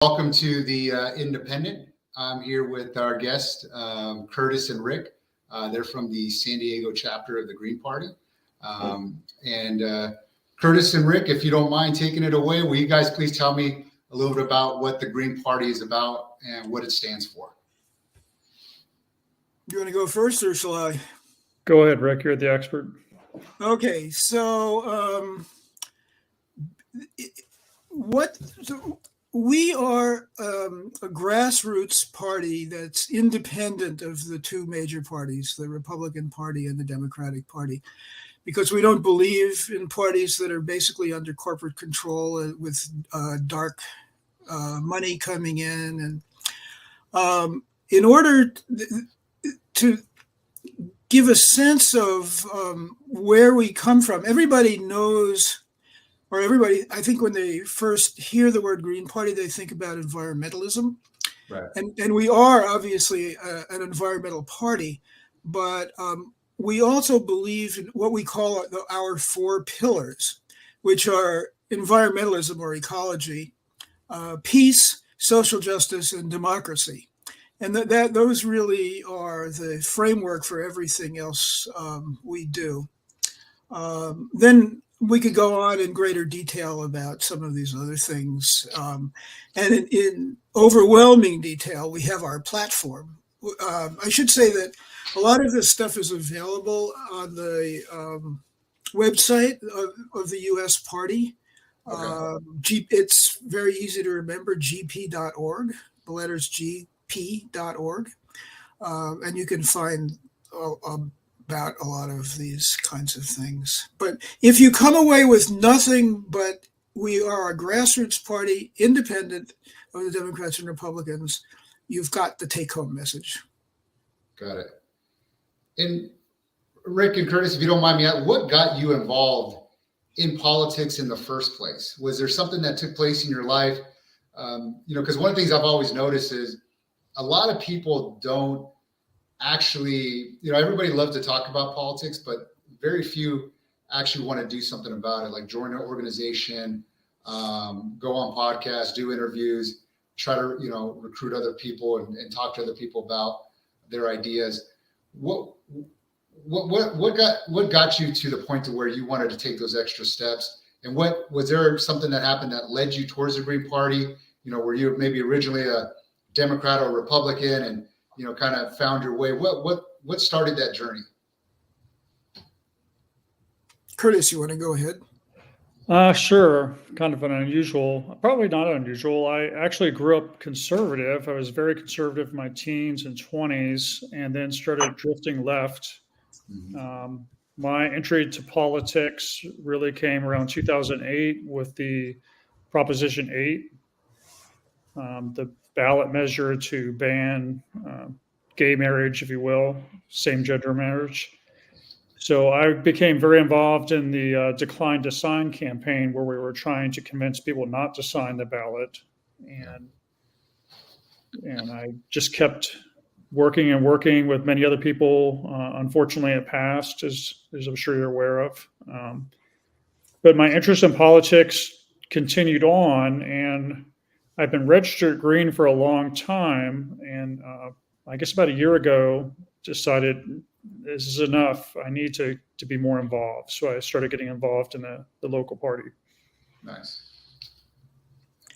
Welcome to the Independent. I'm here with our guests, Curtis and Rick. They're from the San Diego chapter of the Green Party. And Curtis and Rick, if you don't mind taking it away, will you guys please tell me a little bit about what the Green Party is about and what it stands for? You want to go first, or shall I? Go ahead, Rick. You're the expert. Okay, so we are a grassroots party that's independent of the two major parties, the Republican Party and the Democratic Party, because we don't believe in parties that are basically under corporate control with dark money coming in. And in order to give a sense of where we come from, everybody knows, or everybody, I think when they first hear the word Green Party, they think about environmentalism. Right. And we are obviously an environmental party, but we also believe in what we call our four pillars, which are environmentalism or ecology, peace, social justice, and democracy. And those really are the framework for everything else we do. Then we could go on in greater detail about some of these other things. And in overwhelming detail, we have our platform. I should say that a lot of this stuff is available on the website of the U.S. Party. Okay. It's very easy to remember, gp.org, the letters gp.org. And you can find about a lot of these kinds of things. But if you come away with nothing but we are a grassroots party, independent of the Democrats and Republicans, you've got the take-home message. Got it. And Rick and Curtis, if you don't mind me asking, what got you involved in politics in the first place? Was there something that took place in your life? Because one of the things I've always noticed is a lot of people don't actually, everybody loves to talk about politics, but very few actually want to do something about it, like join an organization, go on podcasts, do interviews, try to, recruit other people and talk to other people about their ideas. What got you to the point to where you wanted to take those extra steps? And what was there something that happened that led you towards the Green Party? Were you maybe originally a Democrat or Republican and kind of found your way? What started that journey? Curtis, you want to go ahead? Sure. Kind of probably not unusual. I actually grew up conservative. I was very conservative in my teens and 20s, and then started drifting left. Mm-hmm. My entry to politics really came around 2008 with the Proposition 8, the ballot measure to ban gay marriage, if you will, same-gender marriage. So I became very involved in the Decline to Sign campaign, where we were trying to convince people not to sign the ballot. And I just kept working with many other people. Unfortunately, it passed, as I'm sure you're aware of. But my interest in politics continued on, and I've been registered Green for a long time. And I guess about a year ago, decided this is enough. I need to be more involved. So I started getting involved in the local party. Nice.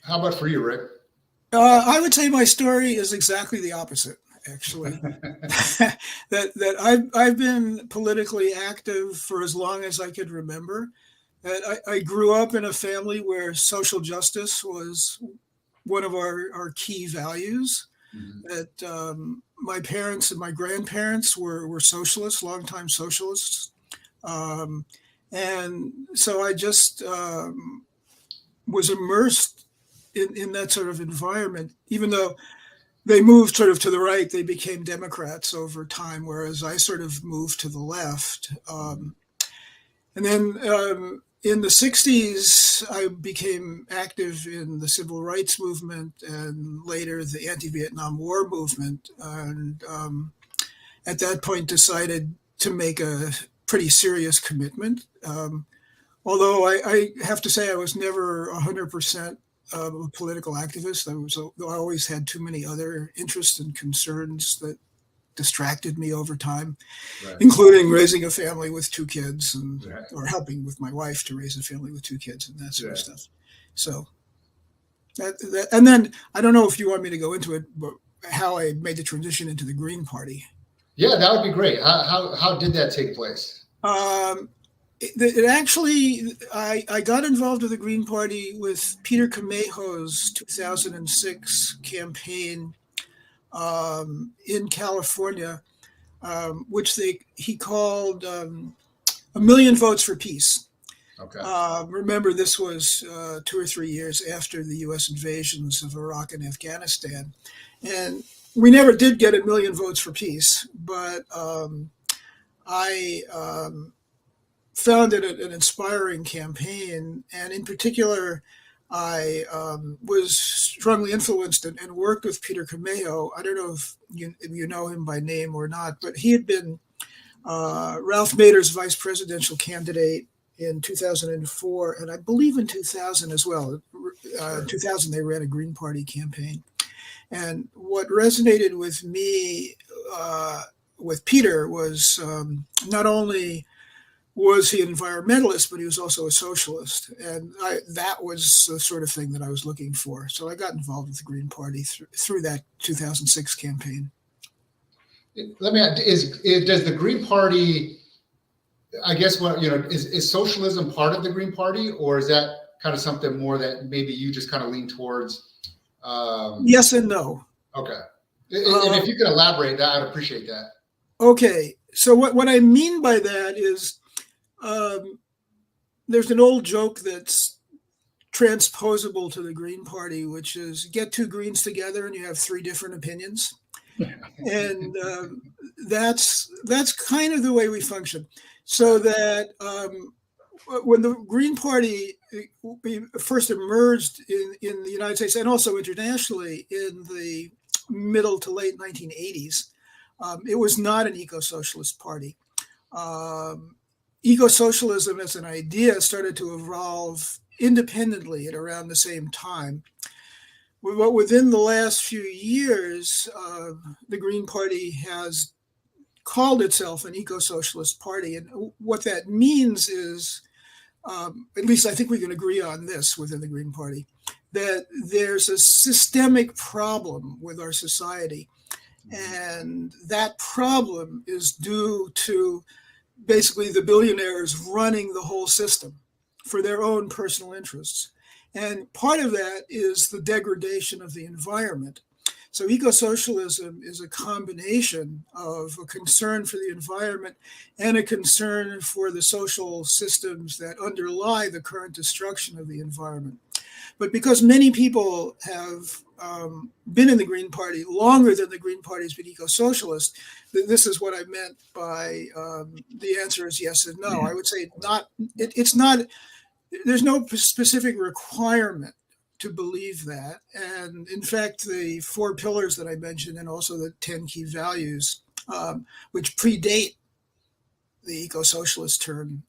How about for you, Rick? I would say my story is exactly the opposite, actually. that I've been politically active for as long as I could remember. That I grew up in a family where social justice was one of our key values. Mm-hmm. That my parents and my grandparents were socialists, longtime socialists. And so I just was immersed in that sort of environment. Even though they moved sort of to the right, they became Democrats over time, whereas I sort of moved to the left. And then in the 60s, I became active in the civil rights movement and later the anti-Vietnam War movement. And at that point decided to make a pretty serious commitment. Although I have to say I was never 100% a political activist. I always had too many other interests and concerns that distracted me over time, Right. including raising a family with 2 kids and Right. or helping with my wife to raise a family with 2 kids and that sort of stuff. So that and then I don't know if you want me to go into it, but how I made the transition into the Green Party. Yeah, that would be great. How did that take place? It actually, I got involved with the Green Party with Peter Camejo's 2006 campaign in California, which he called "A Million Votes for Peace." Okay. Remember, this was 2 or 3 years after the U.S. invasions of Iraq and Afghanistan, and we never did get 1 million votes for peace. But I found it an inspiring campaign, and in particular, I was strongly influenced and worked with Peter Camejo. I don't know if you know him by name or not, but he had been Ralph Nader's vice presidential candidate in 2004, and I believe in 2000 as well. In 2000, they ran a Green Party campaign. And what resonated with me with Peter was not only was he an environmentalist, but he was also a socialist. And that was the sort of thing that I was looking for. So I got involved with the Green Party through that 2006 campaign. Let me ask, does the Green Party, I guess, is socialism part of the Green Party, or is that kind of something more that maybe you just kind of lean towards? Yes and no. Okay. And if you could elaborate that, I'd appreciate that. Okay. So what I mean by that is there's an old joke that's transposable to the Green Party, which is get 2 Greens together and you have 3 different opinions. And that's kind of the way we function. So that when the Green Party first emerged in the United States and also internationally in the middle to late 1980s, it was not an eco-socialist party. Eco-socialism as an idea started to evolve independently at around the same time. But within the last few years, the Green Party has called itself an eco-socialist party. And what that means is, at least I think we can agree on this within the Green Party, that there's a systemic problem with our society. And that problem is due to basically the billionaires running the whole system for their own personal interests. And part of that is the degradation of the environment. So eco-socialism is a combination of a concern for the environment and a concern for the social systems that underlie the current destruction of the environment. But because many people have been in the Green Party longer than the Green Party has been eco-socialist, this is what I meant by the answer is yes and no. I would say not. It's not. There's no specific requirement to believe that. And in fact, the 4 pillars that I mentioned and also the 10 key values, which predate the eco-socialist term,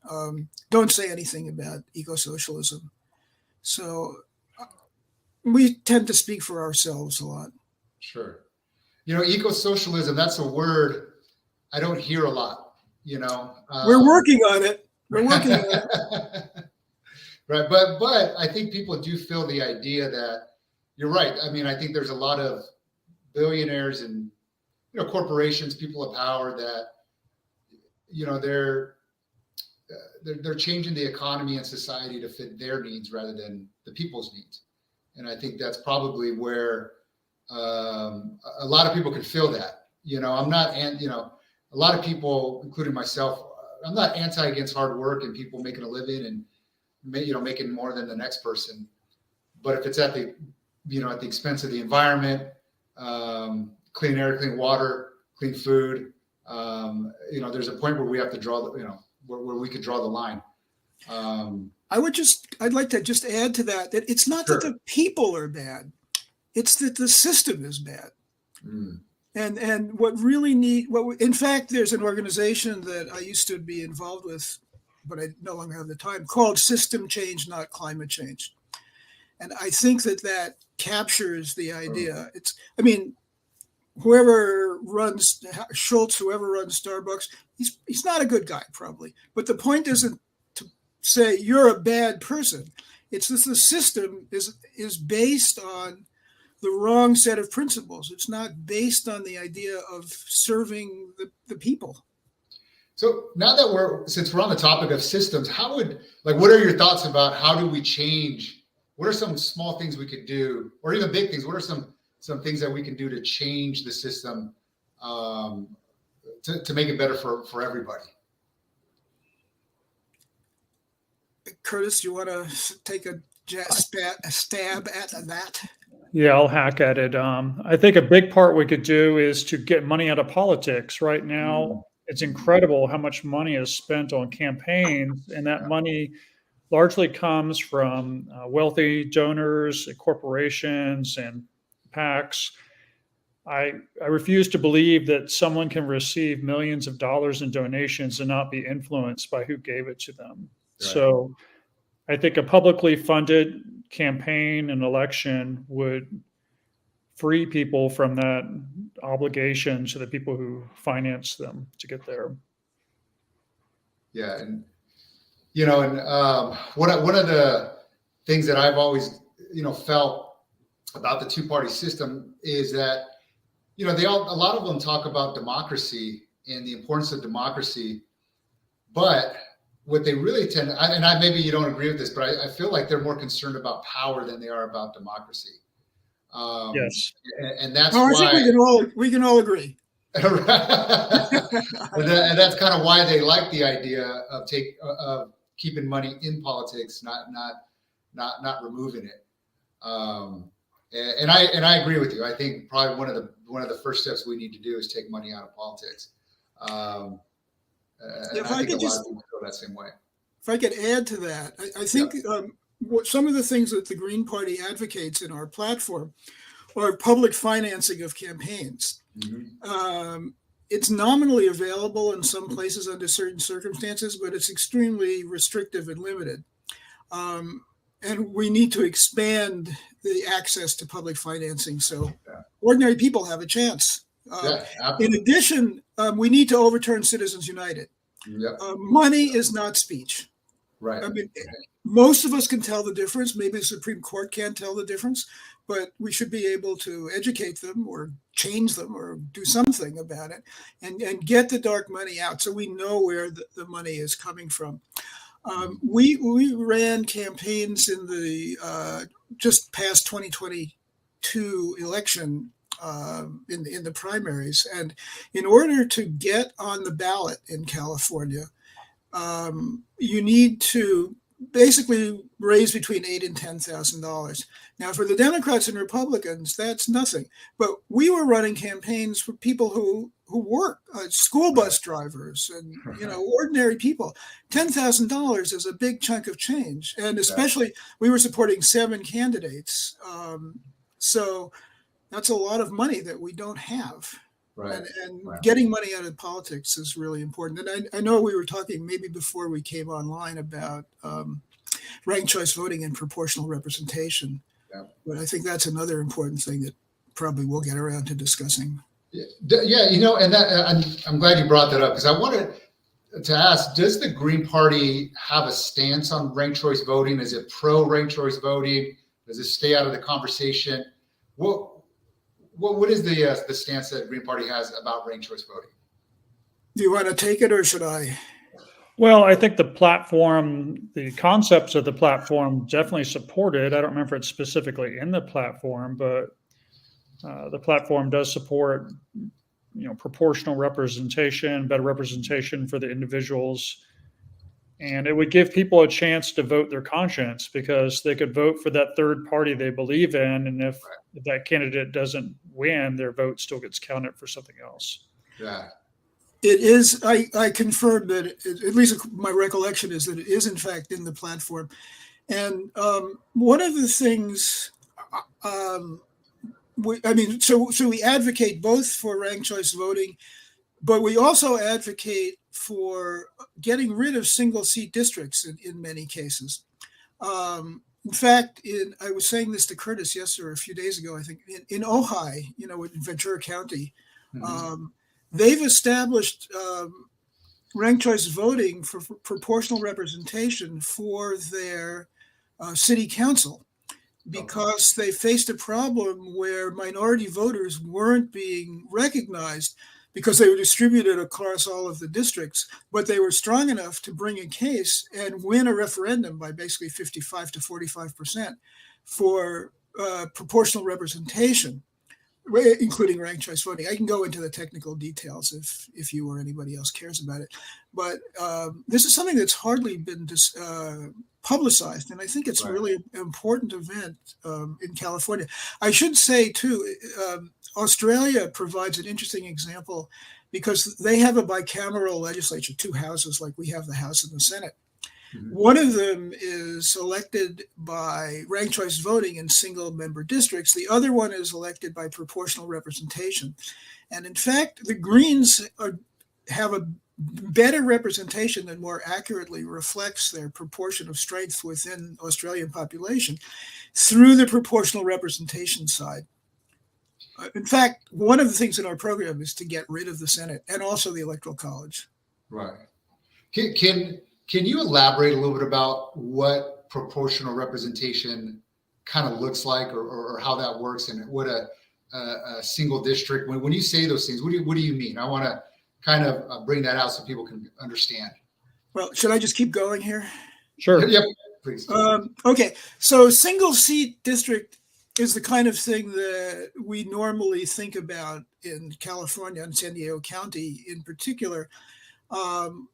don't say anything about eco-socialism. So we tend to speak for ourselves a lot. Sure. Eco-socialism, that's a word I don't hear a lot, We're working on it. We're working on it. Right. But I think people do feel the idea that you're right. I mean, I think there's a lot of billionaires and, corporations, people of power that, they're changing the economy and society to fit their needs rather than the people's needs. And I think that's probably where a lot of people can feel that. I'm not, a lot of people, including myself, I'm not against hard work and people making a living and making more than the next person. But if it's at the expense of the environment, clean air, clean water, clean food, there's a point where we have to draw where we could draw the line. I'd like to just add to that it's not Sure. that the people are bad, it's that the system is bad. Mm. And in fact, there's an organization that I used to be involved with, but I no longer have the time, called System Change, Not Climate Change. And I think that captures the idea. I mean, whoever runs Schultz, whoever runs Starbucks, he's not a good guy, probably. But the point isn't to say you're a bad person. It's that the system is based on the wrong set of principles. It's not based on the idea of serving the people. So now that since we're on the topic of systems, what are your thoughts about how do we change? What are some small things we could do, or even big things? What are some things that we can do to change the system to make it better for everybody? Curtis, you want to take a stab at that? Yeah, I'll hack at it. I think a big part we could do is to get money out of politics. Right now, it's incredible how much money is spent on campaigns, and that money largely comes from wealthy donors, corporations, and PACs. I refuse to believe that someone can receive millions of dollars in donations and not be influenced by who gave it to them. Right. So I think a publicly funded campaign and election would free people from that obligation to the people who finance them to get there. Yeah, and one of the things that I've always felt about the two-party system is that a lot of them talk about democracy and the importance of democracy, but what they really maybe you don't agree with this, but I feel like they're more concerned about power than they are about democracy. Yes, and that's why I think we can all agree. And that's kind of why they like the idea of keeping money in politics, not removing it. And I agree with you. I think probably one of the first steps we need to do is take money out of politics. If I could just feel that same way. If I could add to that, I think some of the things that the Green Party advocates in our platform are public financing of campaigns. Mm-hmm. It's nominally available in some places under certain circumstances, but it's extremely restrictive and limited. And we need to expand the access to public financing so ordinary people have a chance. In addition, we need to overturn Citizens United. Yep. Money is not speech. Right. I mean, most of us can tell the difference. Maybe the Supreme Court can't tell the difference, but we should be able to educate them or change them or do something about it and get the dark money out so we know where the money is coming from. We ran campaigns in the just past 2022 election in the primaries, and in order to get on the ballot in California, you need to basically raise between $8,000 and $10,000. Now, for the Democrats and Republicans, that's nothing. But we were running campaigns for people who work, school bus drivers, and ordinary people. $10,000 is a big chunk of change, and especially we were supporting 7 candidates. So that's a lot of money that we don't have. Right. And getting money out of politics is really important. And I know we were talking maybe before we came online about ranked choice voting and proportional representation. Yeah. But I think that's another important thing that probably we'll get around to discussing. Yeah, and that I'm glad you brought that up, because I wanted to ask, does the Green Party have a stance on ranked choice voting? Is it pro ranked choice voting? Does it stay out of the conversation? What is the stance that Green Party has about ranked choice voting? Do you want to take it or should I? Well, I think the concepts of the platform definitely support it. I don't remember if it's specifically in the platform, but the platform does support, proportional representation, better representation for the individuals. And it would give people a chance to vote their conscience, because they could vote for that third party they believe in. And if that candidate doesn't win, their vote still gets counted for something else. Yeah. It is. I confirm that, at least my recollection is that it is in fact in the platform. And one of the things, so we advocate both for ranked choice voting, but we also advocate for getting rid of single seat districts in many cases. In fact, I was saying this to Curtis yesterday, or a few days ago, I think, in Ojai, in Ventura County, Mhm. they've established ranked choice voting for proportional representation for their city council, Okay. because they faced a problem where minority voters weren't being recognized because they were distributed across all of the districts, but they were strong enough to bring a case and win a referendum by basically 55 to 45% for proportional representation, including ranked choice voting. I can go into the technical details if you or anybody else cares about it, but this is something that's hardly been publicized, and I think it's Right. really an important event in California. I should say too, Australia provides an interesting example because they have a bicameral legislature, two houses like we have the House and the Senate. Mhm. One of them is elected by ranked choice voting in single member districts. The other one is elected by proportional representation. And in fact, the Greens have a better representation that more accurately reflects their proportion of strength within Australian population through the proportional representation side. In fact, one of the things in our program is to get rid of the Senate and also the Electoral College. Right. Can you elaborate a little bit about what proportional representation kind of looks like, or how that works, and what a single district, when you say those things, what do you mean? I want to kind of bring that out so people can understand. Well, should I just keep going here? Sure. Yep, please. Okay, so single seat district is the kind of thing that we normally think about in California and San Diego County in particular,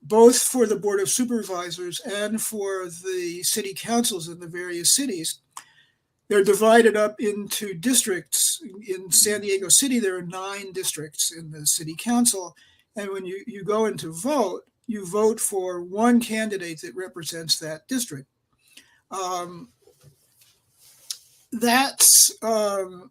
both for the Board of Supervisors and for the city councils in the various cities. They're divided up into districts. In San Diego City, there are 9 districts in the city council. And when you go in to vote, you vote for one candidate that represents that district. That's in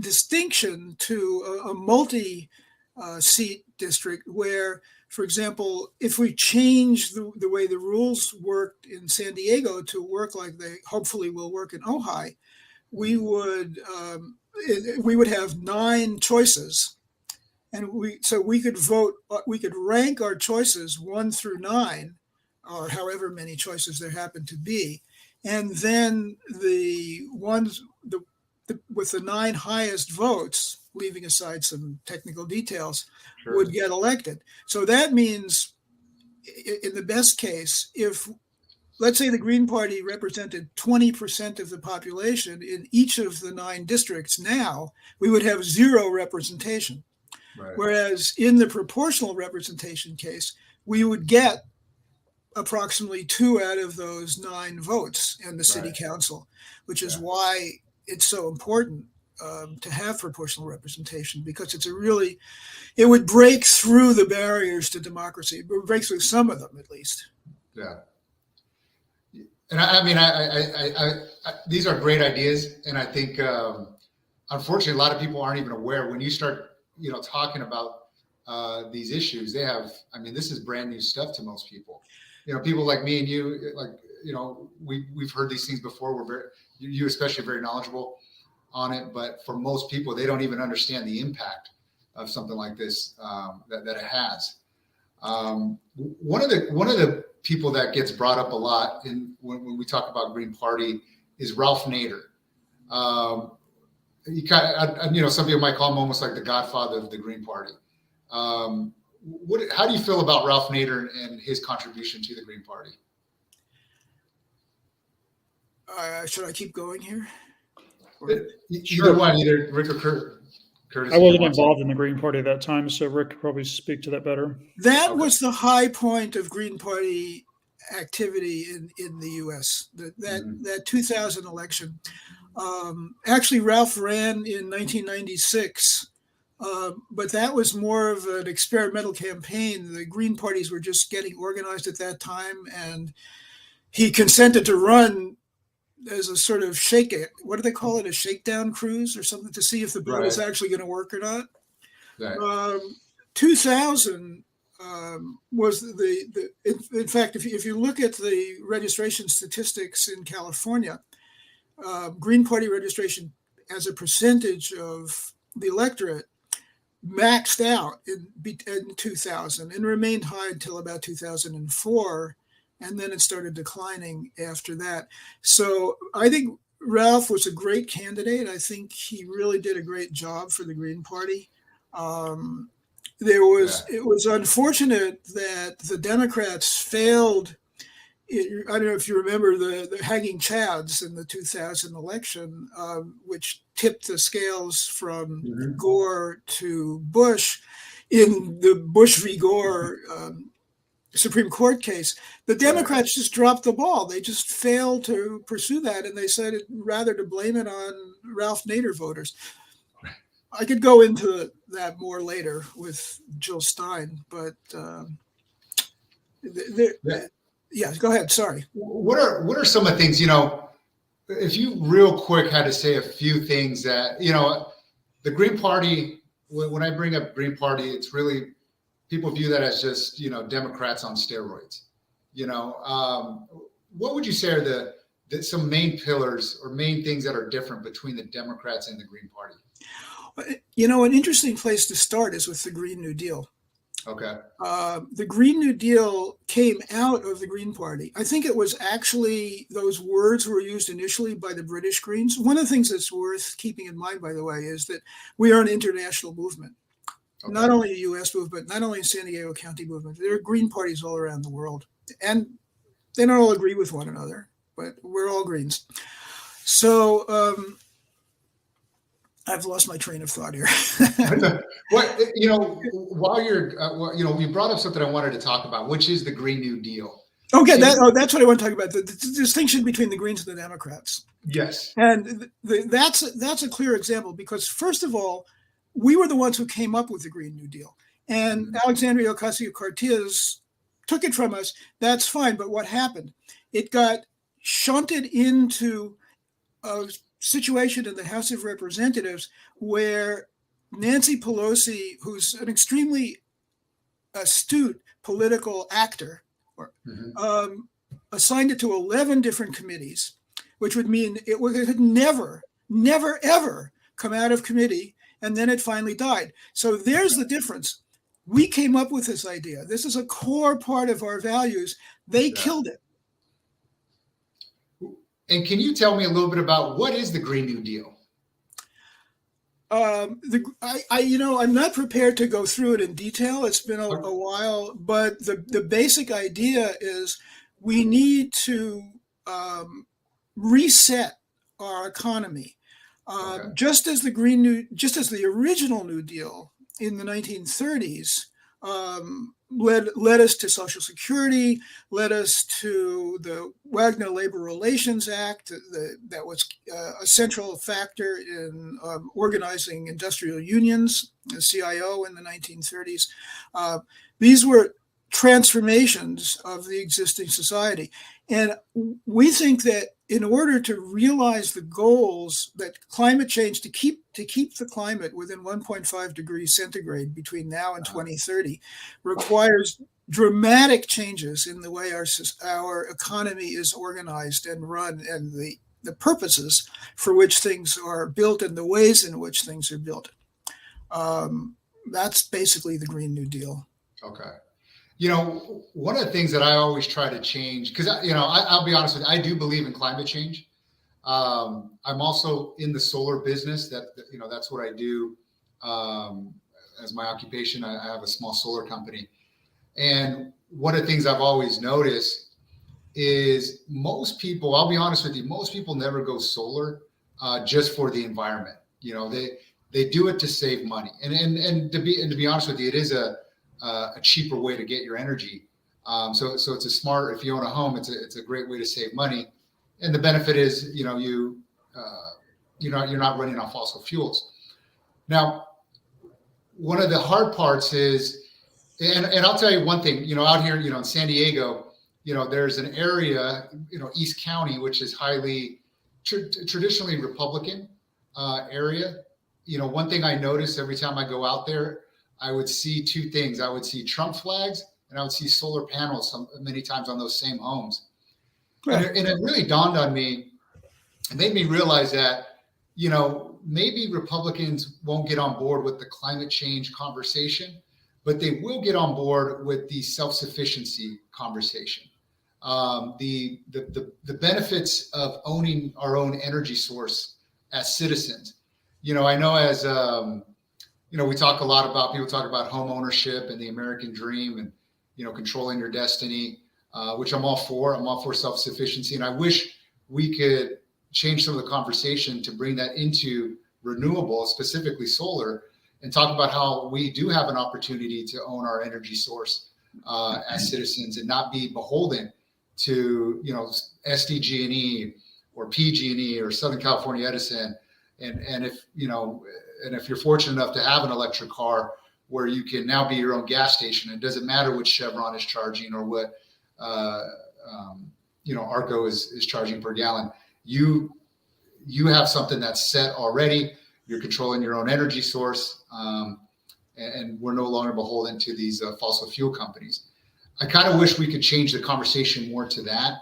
distinction to a multi-seat district where, for example, if we change the way the rules worked in San Diego to work like they hopefully will work in Ojai, we would have 9 choices, and we could vote. We could rank our choices 1 through 9, or however many choices there happen to be, and then the ones with the 9 highest votes, leaving aside some technical details, Sure. would get elected. So that means, in the best case, if, let's say, the Green Party represented 20% of the population in each of the 9 districts now, we would have 0 representation. Right. Whereas in the proportional representation case, we would get approximately 2 out of those 9 votes in the city council, which is why it's so important to have proportional representation, because it would break through the barriers to democracy. It would break through some of them, at least. Yeah. And I mean, I these are great ideas, and I think unfortunately a lot of people aren't even aware. When you start, talking about these issues, this is brand new stuff to most people. People like me and you, we've heard these things before. You especially very knowledgeable on it, but for most people, they don't even understand the impact of something like this that it has. One of the people that gets brought up a lot when we talk about Green Party is Ralph Nader. Some people might call him almost like the godfather of the Green Party. How do you feel about Ralph Nader and his contribution to the Green Party? Should I keep going here? Either one, either Rick or Curtis. I wasn't involved in the Green Party at that time, so Rick could probably speak to that better. That was the high point of Green Party activity in the U.S. That 2000 election. Actually, Ralph ran in 1996, but that was more of an experimental campaign. The Green parties were just getting organized at that time, and he consented to run as a sort of what do they call it? A shakedown cruise or something, to see if the bill was actually going to work or not. Right. 2000, was in fact, if you look at the registration statistics in California, Green Party registration as a percentage of the electorate maxed out in 2000 and remained high until about 2004. And then it started declining after that. So I think Ralph was a great candidate. I think he really did a great job for the Green Party. It was unfortunate that the Democrats failed. I don't know if you remember the hanging chads in the 2000 election, which tipped the scales from Gore to Bush in the Bush v. Gore Supreme Court case. The Democrats just dropped the ball. They just failed to pursue that, and they decided rather to blame it on Ralph Nader voters. I could go into that more later with Jill Stein, but yeah, go ahead. Sorry. What are some of the things, if you real quick had to say a few things that, the Green Party, when I bring up Green Party, it's really, people view that as just, Democrats on steroids. What would you say are some main pillars or main things that are different between the Democrats and the Green Party? An interesting place to start is with the Green New Deal. Okay. The Green New Deal came out of the Green Party. I think it was actually, those words were used initially by the British Greens. One of the things that's worth keeping in mind, by the way, is that we are an international movement. Okay. Not only a U.S. movement, not only a San Diego County movement. There are Green parties all around the world. And they don't all agree with one another, but we're all Greens. So I've lost my train of thought here. While you're, we brought up something I wanted to talk about, which is the Green New Deal. Okay, that's what I want to talk about. The distinction between the Greens and the Democrats. Yes. And that's a clear example because, first of all, we were the ones who came up with the Green New Deal. And Alexandria Ocasio-Cortez took it from us. That's fine. But what happened? It got shunted into a situation in the House of Representatives where Nancy Pelosi, who's an extremely astute political actor, assigned it to 11 different committees, which would mean it could never, ever come out of committee, and then it finally died. So there's the difference. We came up with this idea. This is a core part of our values. They killed it. And can you tell me a little bit about what is the Green New Deal? I'm not prepared to go through it in detail. It's been a while, but the basic idea is we need to reset our economy, just as the original New Deal in the 1930s led us to Social Security, led us to the Wagner Labor Relations Act that was a central factor in organizing industrial unions, the CIO in the 1930s. These were transformations of the existing society. And we think that in order to realize the goals that climate change, to keep the climate within 1.5 degrees centigrade between now and 2030 requires dramatic changes in the way our economy is organized and run, and the purposes for which things are built and the ways in which things are built. That's basically the Green New Deal. Okay. One of the things that I always try to change, because, I'll be honest with you, I do believe in climate change. I'm also in the solar business. That's what I do as my occupation. I have a small solar company. And one of the things I've always noticed is most people, I'll be honest with you, most people never go solar just for the environment. They do it to save money. And to be honest with you, it is a cheaper way to get your energy. So it's a smart, if you own a home, it's a great way to save money. And the benefit is, you're not running on fossil fuels. Now, one of the hard parts is, and I'll tell you one thing, out here, in San Diego, there's an area, East County, which is highly traditionally Republican area. One thing I notice every time I go out there, I would see two things. I would see Trump flags and I would see solar panels many times on those same homes. Right. And it really dawned on me, it made me realize that, maybe Republicans won't get on board with the climate change conversation, but they will get on board with the self-sufficiency conversation. The benefits of owning our own energy source as citizens. I know as people talk about home ownership and the American dream and controlling your destiny, which I'm all for. I'm all for self-sufficiency, and I wish we could change some of the conversation to bring that into renewables, specifically solar, and talk about how we do have an opportunity to own our energy source as citizens and not be beholden to SDG&E or PG&E or Southern California Edison. And if you're fortunate enough to have an electric car where you can now be your own gas station, it doesn't matter which Chevron is charging or what Arco is charging per gallon. You have something that's set already. You're controlling your own energy source, and we're no longer beholden to these fossil fuel companies. I kind of wish we could change the conversation more to that.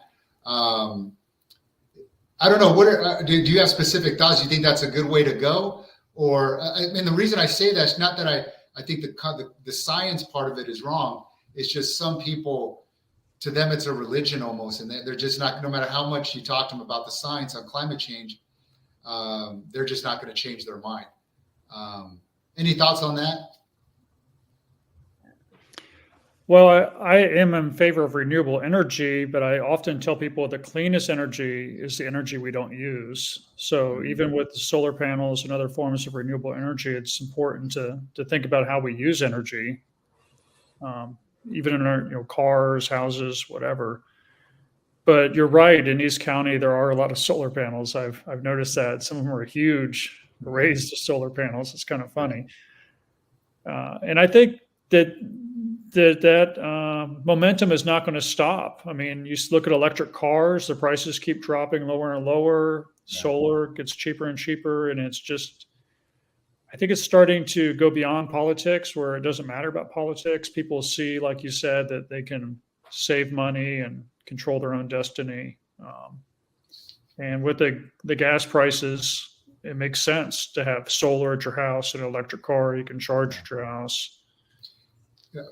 I don't know. Do you have specific thoughts? Do you think that's a good way to go? Or, the reason I say that is not that I think the science part of it is wrong. It's just some people, to them, it's a religion almost, and they're just not. No matter how much you talk to them about the science on climate change, they're just not going to change their mind. Any thoughts on that? Well, I am in favor of renewable energy, but I often tell people the cleanest energy is the energy we don't use. So even with the solar panels and other forms of renewable energy, it's important to think about how we use energy, even in our cars, houses, whatever. But you're right. In East County, there are a lot of solar panels. I've noticed that some of them are huge, raised solar panels. It's kind of funny, and I think that momentum is not going to stop. You look at electric cars; the prices keep dropping lower and lower. Yeah. Solar gets cheaper and cheaper, and it's just. I think it's starting to go beyond politics, where it doesn't matter about politics. People see, like you said, that they can save money and control their own destiny. And with the gas prices, it makes sense to have solar at your house and an electric car you can charge at your house. Yeah.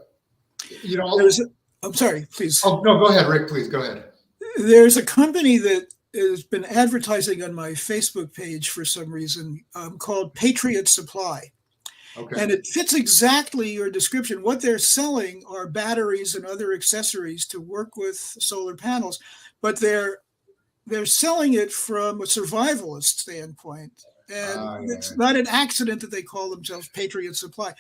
I'm sorry, please. Oh, no, go ahead, Rick, please, go ahead. There's a company that has been advertising on my Facebook page for some reason called Patriot Supply. Okay. And it fits exactly your description. What they're selling are batteries and other accessories to work with solar panels, but they're selling it from a survivalist standpoint. And it's not an accident that they call themselves Patriot Supply.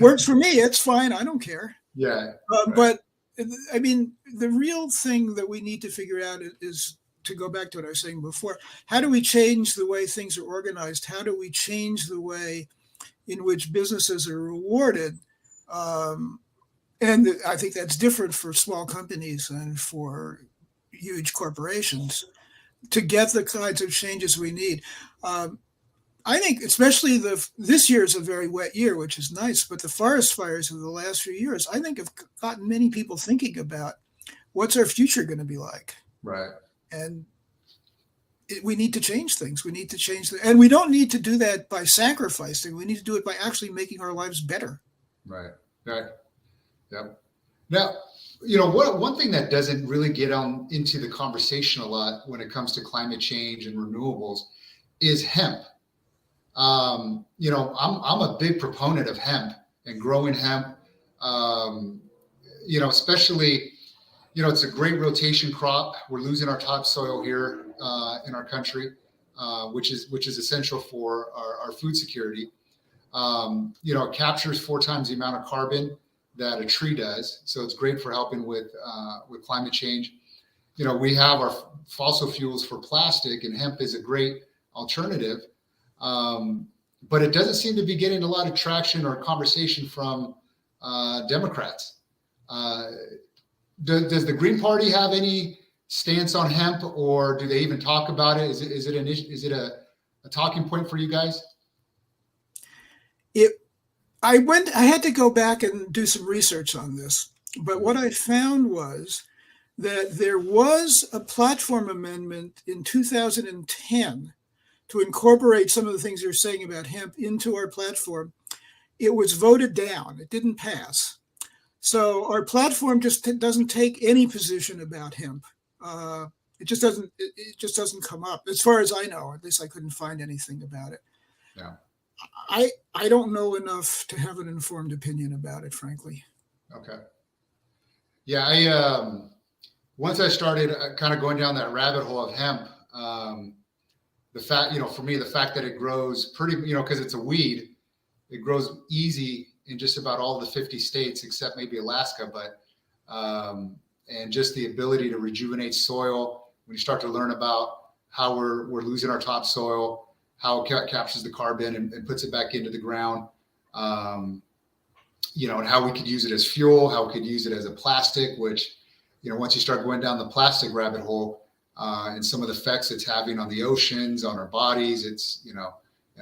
Works for me. It's fine. I don't care. Yeah. But the real thing that we need to figure out is to go back to what I was saying before. How do we change the way things are organized? How do we change the way in which businesses are rewarded? And I think that's different for small companies and for huge corporations to get the kinds of changes we need. I think especially this year is a very wet year, which is nice, but the forest fires of the last few years, I think, have gotten many people thinking about what's our future going to be like. Right. And we need to change things. We need to change and we don't need to do that by sacrificing. We need to do it by actually making our lives better. Right. Yep. Now, one thing that doesn't really get into the conversation a lot when it comes to climate change and renewables is hemp. I'm a big proponent of hemp and growing hemp. Especially. It's a great rotation crop. We're losing our topsoil here in our country, which is essential for our food security. It captures 4 times the amount of carbon that a tree does, so it's great for helping with climate change. We have our fossil fuels for plastic, and hemp is a great alternative, but it doesn't seem to be getting a lot of traction or conversation from Democrats. Does the Green Party have any stance on hemp, or do they even talk about it? Is it a talking point for you guys? I had to go back and do some research on this, but what I found was that there was a platform amendment in 2010 to incorporate some of the things you're saying about hemp into our platform. It was voted down. It didn't pass. So our platform just doesn't take any position about hemp. It just doesn't. It just doesn't come up, as far as I know. At least I couldn't find anything about it. Yeah. I don't know enough to have an informed opinion about it, frankly. Okay. Yeah, once I started kind of going down that rabbit hole of hemp, the fact, for me, the fact that it grows pretty, because it's a weed, it grows easy in just about all the 50 states except maybe Alaska, but and just the ability to rejuvenate soil. When you start to learn about how we're losing our topsoil, how it captures the carbon and puts it back into the ground, and how we could use it as fuel, how we could use it as a plastic, which, once you start going down the plastic rabbit hole, and some of the effects it's having on the oceans, on our bodies, it's, in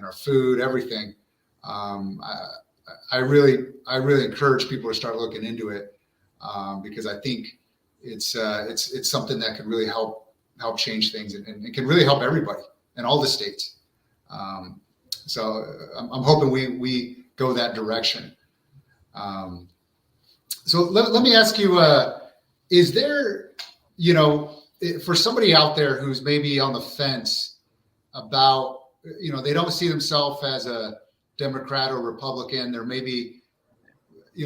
our food, everything. I really encourage people to start looking into it, because I think it's something that can really help change things and can really help everybody in all the states. So I'm hoping we go that direction. So let me ask you, is there, for somebody out there who's maybe on the fence about, they don't see themselves as a Democrat or Republican, there maybe,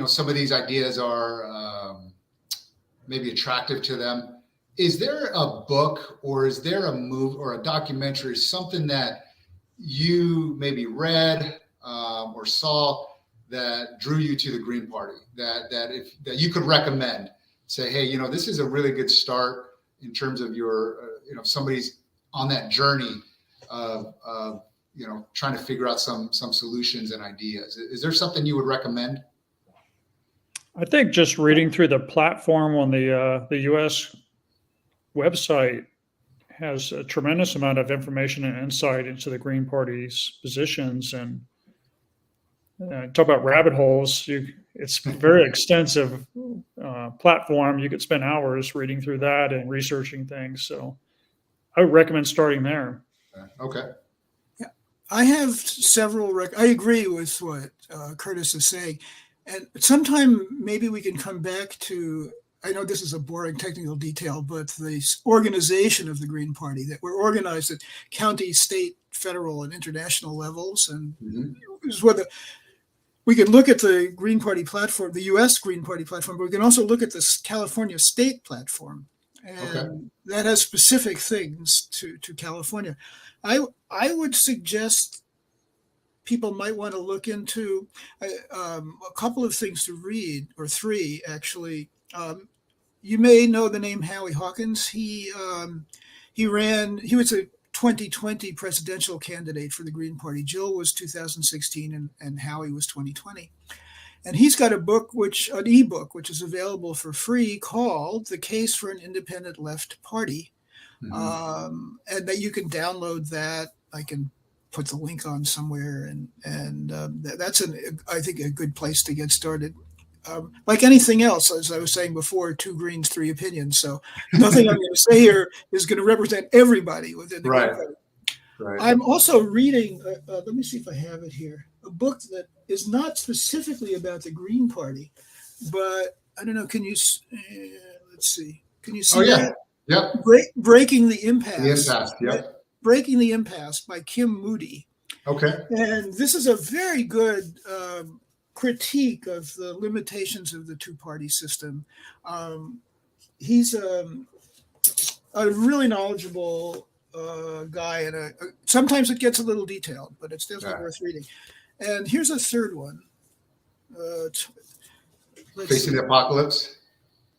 some of these ideas are maybe attractive to them. Is there a book or is there a movie or a documentary, something that you maybe read or saw that drew you to the Green Party, that you could recommend? Say, hey, this is a really good start in terms of your, somebody's on that journey of trying to figure out some solutions and ideas. Is there something you would recommend? I think just reading through the platform on the U.S. website has a tremendous amount of information and insight into the Green Party's positions. And talk about rabbit holes. It's a very extensive platform. You could spend hours reading through that and researching things. So I would recommend starting there. Okay. Yeah, I have several. I agree with what Curtis is saying. And sometime maybe we can come back to, I know this is a boring technical detail, but the organization of the Green Party, that we're organized at county, state, federal, and international levels. And is whether we can look at the Green Party platform, the U.S. Green Party platform, but we can also look at this California state platform. And that has specific things to California. I would suggest people might want to look into a couple of things to read, or three actually. You may know the name Howie Hawkins. He was a 2020 presidential candidate for the Green Party. Jill was 2016 and Howie was 2020. And he's got an ebook, which is available for free, called The Case for an Independent Left Party. And that you can download that. I can put the link on somewhere. And that's, I think, a good place to get started. Like anything else, as I was saying before, 2 greens, 3 opinions. So nothing I'm going to say here is going to represent everybody within the Green Party. Right. I'm also reading, let me see if I have it here, a book that is not specifically about the Green Party, but I don't know, can you, let's see, can you see that? Yep. Breaking the Impasse. The Impasse, yep. Breaking the Impasse by Kim Moody. Okay. And this is a very good critique of the limitations of the 2-party system. He's a really knowledgeable guy, and sometimes it gets a little detailed, but it's definitely worth reading. And here's a third one. Facing the Apocalypse.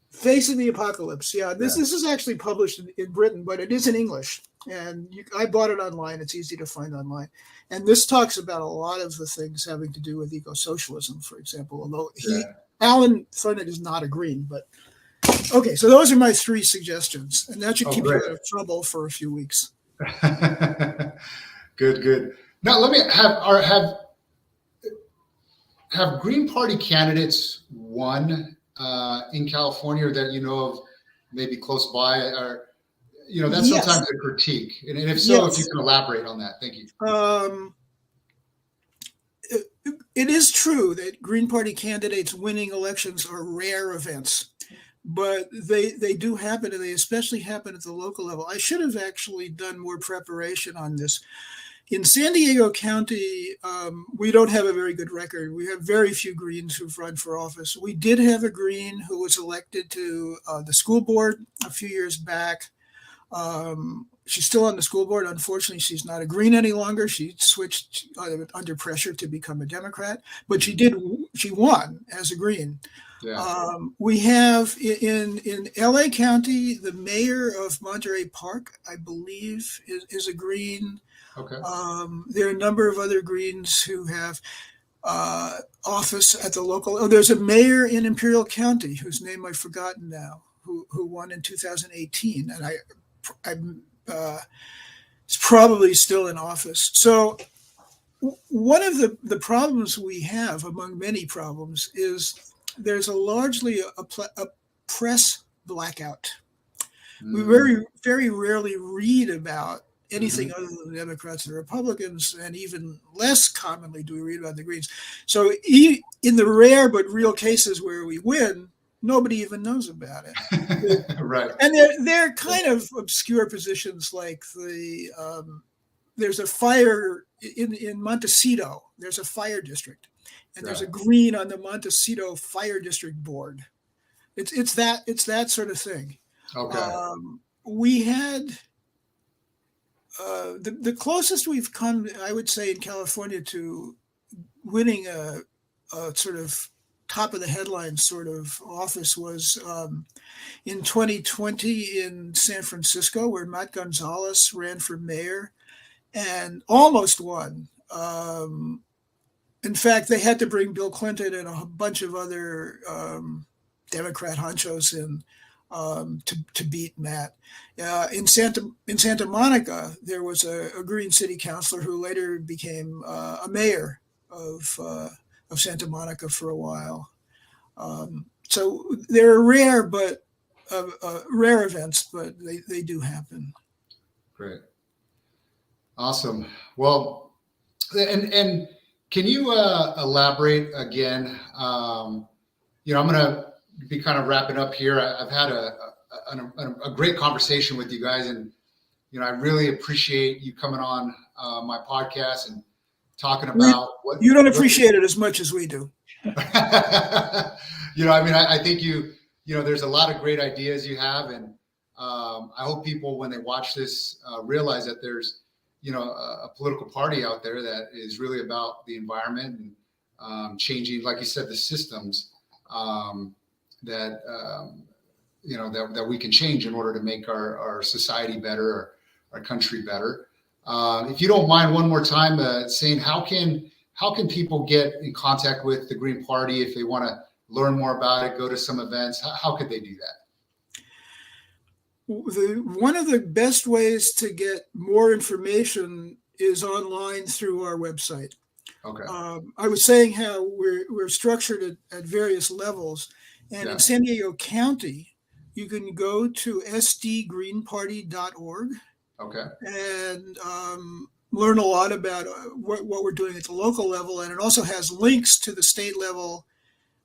Facing the Apocalypse. Yeah, this is actually published in Britain, but it is in English. And I bought it online. It's easy to find online. And this talks about a lot of the things having to do with eco-socialism, for example, although Alan Thornett is not a Green. But okay, so those are my 3 suggestions. And that should keep you out of trouble for a few weeks. Good. Now, let me have have Green Party candidates won in California, or that you know of, maybe close by, or that's Yes, sometimes a critique. And if so, if you yes. can elaborate on that, thank you. It, it is true that Green Party candidates winning elections are rare events, but they do happen, and they especially happen at the local level. I should have actually done more preparation on this. In San Diego County, we don't have a very good record. We have very few Greens who've run for office. We did have a Green who was elected to the school board a few years back. She's still on the school board. Unfortunately, she's not a Green any longer. She switched under pressure to become a Democrat, but she won as a Green. Yeah. We have in LA County, the mayor of Monterey Park, I believe, is a Green. Okay. There are a number of other Greens who have office at the local. Oh, there's a mayor in Imperial County whose name I've forgotten now, who won in 2018, and I'm is probably still in office. So one of the problems we have, among many problems, is there's largely a press blackout. We very rarely read about anything other than the Democrats and Republicans, and even less commonly do we read about the Greens. So in the rare but real cases where we win, nobody even knows about it. Right. And they're kind of obscure positions, like there's a fire in Montecito. There's a fire district, and there's a Green on the Montecito Fire District board. It's that sort of thing. Okay. We had the closest we've come, I would say, in California to winning a sort of top of the headline sort of office was in 2020 in San Francisco, where Matt Gonzalez ran for mayor and almost won. In fact, they had to bring Bill Clinton and a bunch of other Democrat honchos in to beat Matt. In Santa Monica, there was a Green city councilor who later became a mayor of Santa Monica for a while. So they're rare, but rare events, but they do happen. Great. Awesome. Well, and can you elaborate again? I'm going to be kind of wrapping up here. I've had a great conversation with you guys, and I really appreciate you coming on my podcast and talking about what you don't appreciate it as much as we do. I think there's a lot of great ideas you have, and I hope people, when they watch this, realize that there's a political party out there that is really about the environment and changing, like you said, the systems that we can change in order to make our society better, our country better. If you don't mind, one more time, saying how can people get in contact with the Green Party if they want to learn more about it, go to some events? How could they do that? One of the best ways to get more information is online through our website. Okay. I was saying how we're structured at various levels, and in San Diego County, you can go to sdgreenparty.org. Okay. And learn a lot about what we're doing at the local level, and it also has links to the state level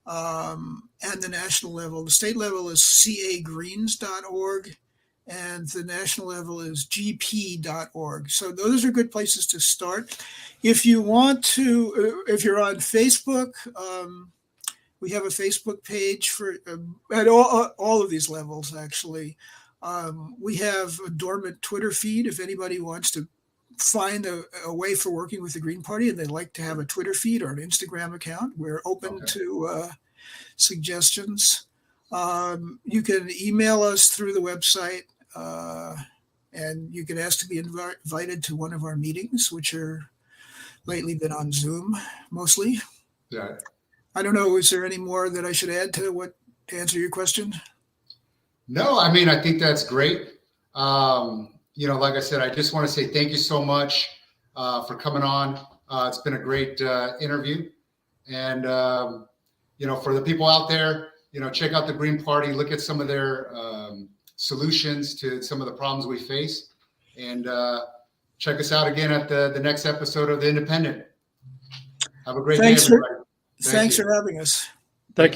and the national level. The state level is cagreens.org, and the national level is gp.org. So those are good places to start. If you want to, if you're on Facebook, we have a Facebook page for at all of these levels, actually. We have a dormant Twitter feed. If anybody wants to find a way for working with the Green Party and they'd like to have a Twitter feed or an Instagram account, we're open to suggestions. You can email us through the website, and you can ask to be invited to one of our meetings, which are lately been on Zoom mostly. Yeah. I don't know. Is there any more that I should add to answer your question? No, I think that's great. Like I said, I just want to say thank you so much for coming on. It's been a great interview, And, for the people out there, check out the Green Party, look at some of their solutions to some of the problems we face, and check us out again at the next episode of The Independent. Have a great day, everybody. Thanks for having us.